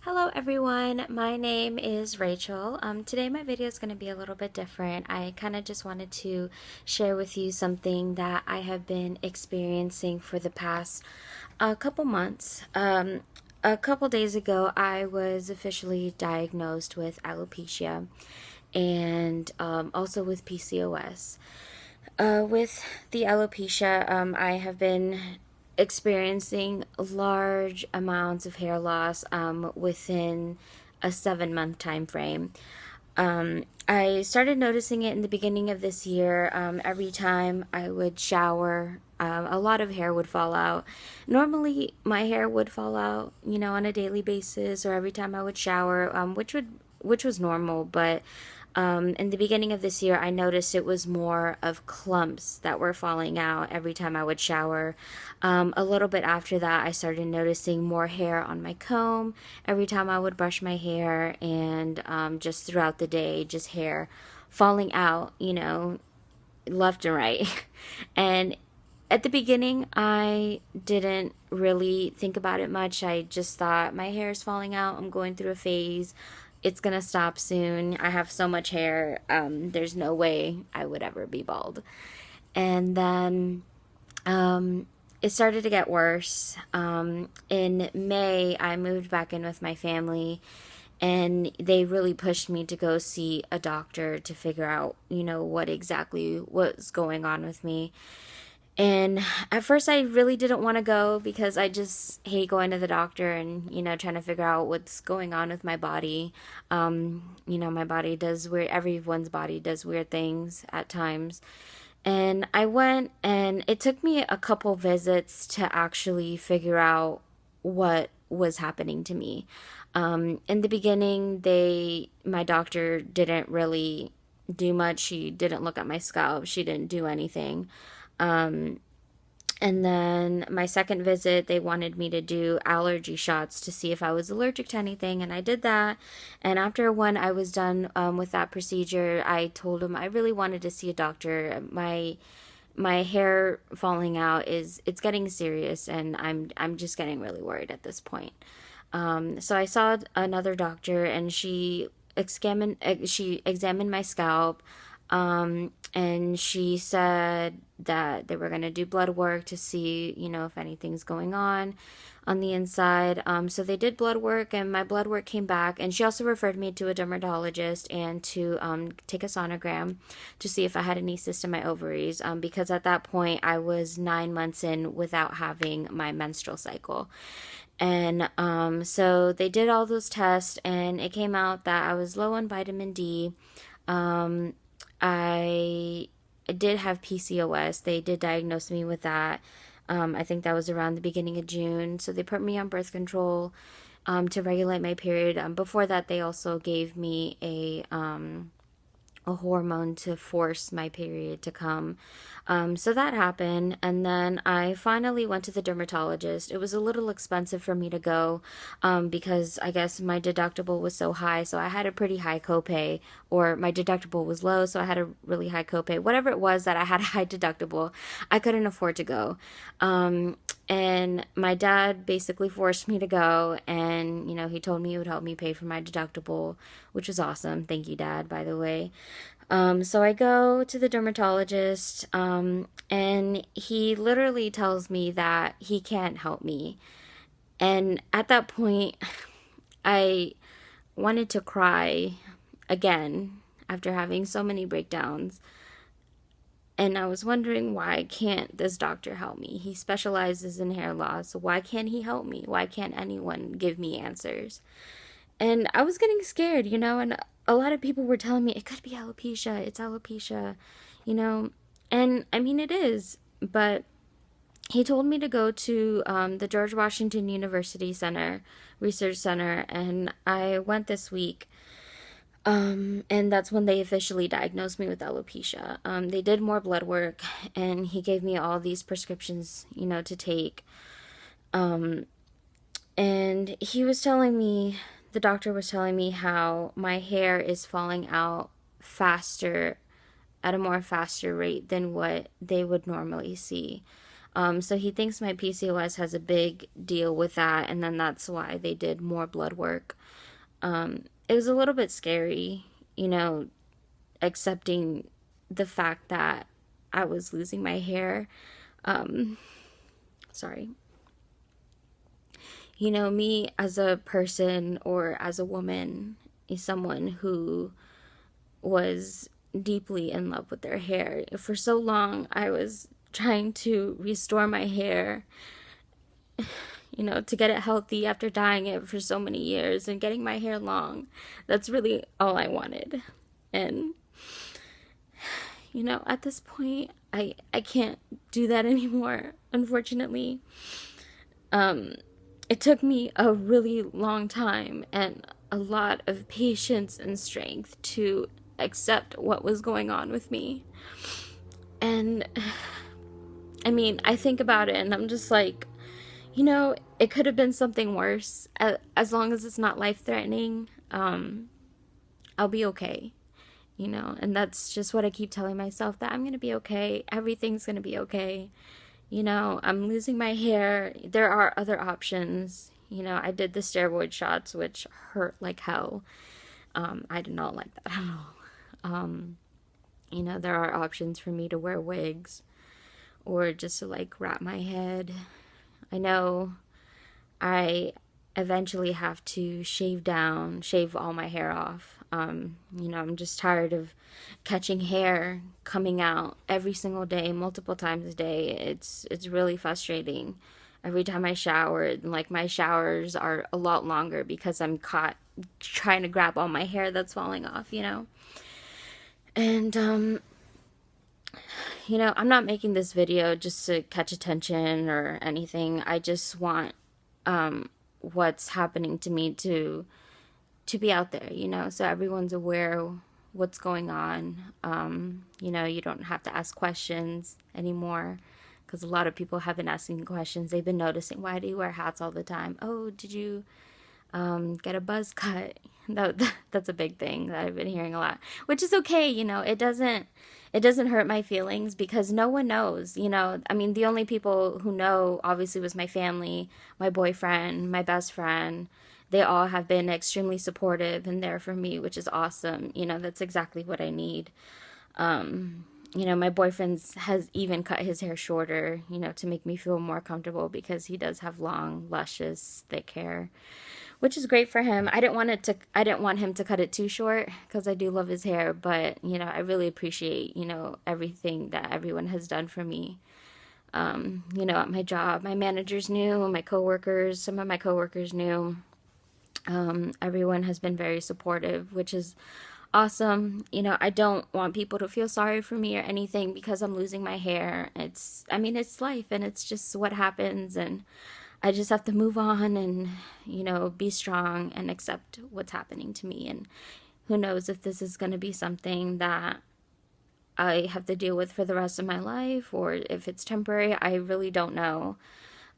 Hello everyone, my name is Rachel. Today my video is going to be a little bit different. I kind of just wanted to share with you something that I have been experiencing for the past couple months. A couple days ago I was officially diagnosed with alopecia and also with PCOS. With the alopecia, I have been experiencing large amounts of hair loss within a 7 month time frame. I started noticing it in the beginning of this year. Every time I would shower, a lot of hair would fall out. Normally, my hair would fall out, on a daily basis or every time I would shower, which was normal, but in the beginning of this year, I noticed it was more of clumps that were falling out every time I would shower. A little bit after that, I started noticing more hair on my comb every time I would brush my hair, and just throughout the day, just hair falling out, left and right. And at the beginning, I didn't really think about it much. I just thought my hair is falling out. I'm going through a phase. It's gonna stop soon. I have so much hair. There's no way I would ever be bald. And then it started to get worse. In May, I moved back in with my family, and they really pushed me to go see a doctor to figure out, what exactly was going on with me. And at first, I really didn't want to go because I just hate going to the doctor and, trying to figure out what's going on with my body. My body does weird, everyone's body does weird things at times. And I went, and it took me a couple visits to actually figure out what was happening to me. In the beginning, my doctor didn't really do much. She didn't look at my scalp. She didn't do anything. Um, and then my second visit, they wanted me to do allergy shots to see if I was allergic to anything, and I did that. And after when I was done with that procedure, I told him I really wanted to see a doctor. My hair falling out it's getting serious, and I'm just getting really worried at this point. So I saw another doctor, and she examined my scalp, and she said that they were going to do blood work to see, if anything's going on the inside. So they did blood work, and my blood work came back. And she also referred me to a dermatologist and to take a sonogram to see if I had any cysts in my ovaries, because at that point I was 9 months in without having my menstrual cycle. And so they did all those tests, and it came out that I was low on vitamin D. Um, I did have PCOS. They did diagnose me with that. I think that was around the beginning of June. So they put me on birth control to regulate my period. Before that, they also gave me a hormone to force my period to come. So that happened, and then I finally went to the dermatologist. It was a little expensive for me to go, because I guess my deductible was so high, so I had a pretty high copay, or my deductible was low, so I had a really high copay. Whatever it was that I had a high deductible, I couldn't afford to go. And my dad basically forced me to go, and he told me he would help me pay for my deductible, which was awesome. Thank you, Dad, by the way. So I go to the dermatologist, and he literally tells me that he can't help me. And at that point, I wanted to cry again after having so many breakdowns. And I was wondering, why can't this doctor help me? He specializes in hair loss. Why can't he help me? Why can't anyone give me answers? And I was getting scared, and a lot of people were telling me it could be alopecia, it's alopecia, you know. And I mean, it is, but he told me to go to the George Washington University Research Center, and I went this week. And that's when they officially diagnosed me with alopecia. They did more blood work, and he gave me all these prescriptions, to take. And the doctor was telling me how my hair is falling out faster, at a more faster rate than what they would normally see. So he thinks my PCOS has a big deal with that, and then that's why they did more blood work. It was a little bit scary, you know, accepting the fact that I was losing my hair. Um, Sorry. You know, me as a person or as a woman is someone who was deeply in love with their hair. For so long, I was trying to restore my hair, you know, to get it healthy after dyeing it for so many years and getting my hair long. That's really all I wanted. And, you know, at this point, I can't do that anymore, unfortunately. It took me a really long time and a lot of patience and strength to accept what was going on with me. And I mean, I think about it and I'm just like, you know, it could have been something worse. As long as it's not life threatening, I'll be okay. You know, and that's just what I keep telling myself, that I'm going to be okay. Everything's going to be okay. You know, I'm losing my hair. There are other options. You know, I did the steroid shots, which hurt like hell. I did not like that at all. You know, there are options for me to wear wigs or just to like wrap my head. I know I eventually have to shave all my hair off. You know, I'm just tired of catching hair coming out every single day, multiple times a day. It's really frustrating. Every time I shower, like my showers are a lot longer because I'm caught trying to grab all my hair that's falling off, you know. And you know, I'm not making this video just to catch attention or anything. I just want what's happening to me to be out there, you know, so everyone's aware what's going on. You know, you don't have to ask questions anymore because a lot of people have been asking questions. They've been noticing, why do you wear hats all the time? Oh, did you get a buzz cut? That's a big thing that I've been hearing a lot, which is okay. You know, it doesn't hurt my feelings because no one knows, you know. I mean, the only people who know obviously was my family, my boyfriend, my best friend. They all have been extremely supportive and there for me, which is awesome. You know, that's exactly what I need. You know, my boyfriend has even cut his hair shorter, you know, to make me feel more comfortable because he does have long, luscious, thick hair, which is great for him. I didn't want him to cut it too short because I do love his hair, but you know, I really appreciate, you know, everything that everyone has done for me. You know, at my job, my managers knew, my coworkers, some of my coworkers knew. Everyone has been very supportive, which is awesome. You know, I don't want people to feel sorry for me or anything because I'm losing my hair. I mean, it's life and it's just what happens, and I just have to move on and, you know, be strong and accept what's happening to me. And who knows if this is going to be something that I have to deal with for the rest of my life or if it's temporary. I really don't know.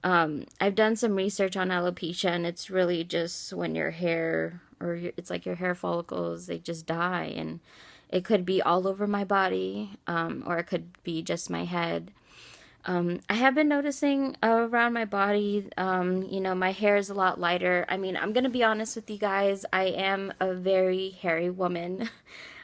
I've done some research on alopecia, and it's really just when your hair, it's like your hair follicles, they just die, and it could be all over my body, or it could be just my head. I have been noticing around my body, you know, my hair is a lot lighter. I mean, I'm gonna be honest with you guys, I am a very hairy woman.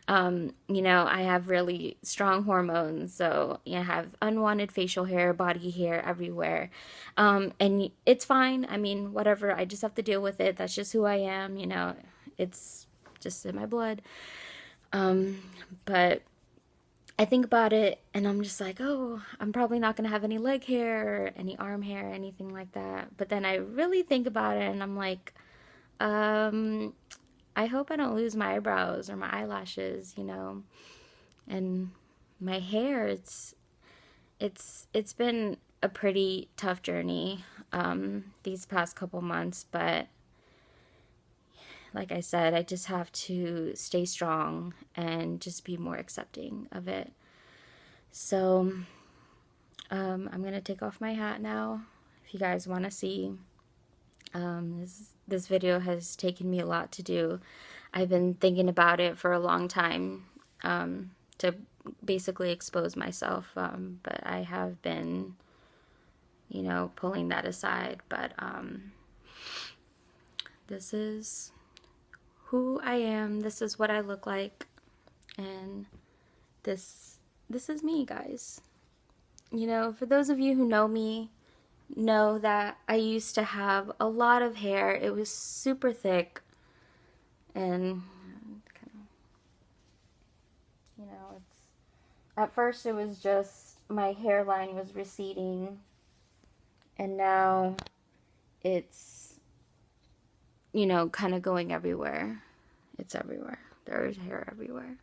You know, I have really strong hormones, so you know, I have unwanted facial hair, body hair everywhere. And it's fine. I mean, whatever, I just have to deal with it. That's just who I am, you know, it's just in my blood. But I think about it and I'm just like, oh, I'm probably not going to have any leg hair, or any arm hair, anything like that. But then I really think about it and I'm like, I hope I don't lose my eyebrows or my eyelashes, you know, and my hair. It's been a pretty tough journey these past couple months, but like I said, I just have to stay strong and just be more accepting of it. So I'm gonna take off my hat now. If you guys want to see. This video has taken me a lot to do. I've been thinking about it for a long time to basically expose myself, but I have been you know, pulling that aside. But this is who I am. This is what I look like. And this is me, guys. You know, for those of you who know me, know that I used to have a lot of hair. It was super thick, and you know, it's at first it was just my hairline was receding, and now it's, you know, kind of going everywhere. It's everywhere. There's hair everywhere.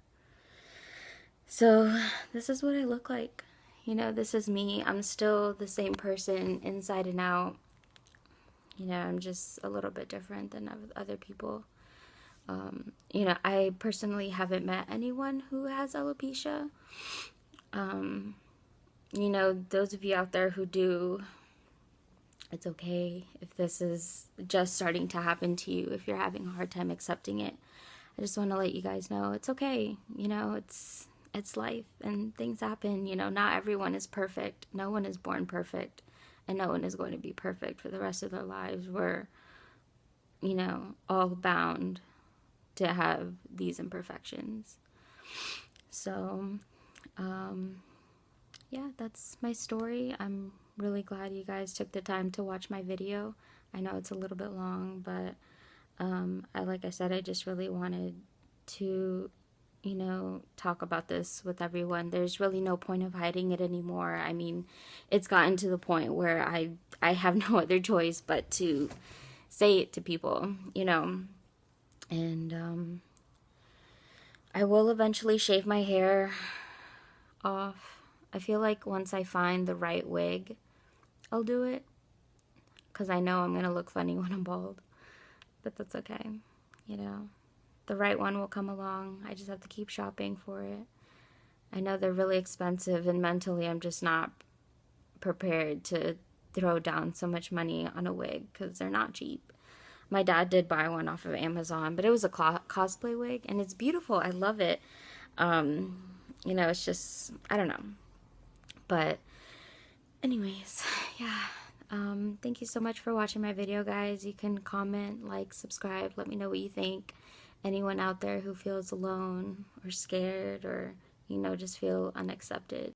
So this is what I look like. You know, this is me. I'm still the same person inside and out. You know, I'm just a little bit different than other people. You know, I personally haven't met anyone who has alopecia. You know, those of you out there who do, it's okay if this is just starting to happen to you, if you're having a hard time accepting it. I just want to let you guys know it's okay. You know, it's life and things happen. You know, not everyone is perfect. No one is born perfect, and no one is going to be perfect for the rest of their lives. We're, you know, all bound to have these imperfections. So, yeah, that's my story. I'm really glad you guys took the time to watch my video. I know it's a little bit long, but like I said, I just really wanted to, you know, talk about this with everyone. There's really no point of hiding it anymore. I mean, it's gotten to the point where I have no other choice but to say it to people, you know. And I will eventually shave my hair off. I feel like once I find the right wig, I'll do it. Because I know I'm going to look funny when I'm bald. But that's okay. You know, the right one will come along. I just have to keep shopping for it. I know they're really expensive, and mentally I'm just not prepared to throw down so much money on a wig because they're not cheap. My dad did buy one off of Amazon, but it was a cosplay wig, and it's beautiful. I love it. You know, it's just, I don't know. But anyways, yeah. Thank you so much for watching my video, guys. You can comment, like, subscribe, let me know what you think. Anyone out there who feels alone or scared or, you know, just feel unaccepted,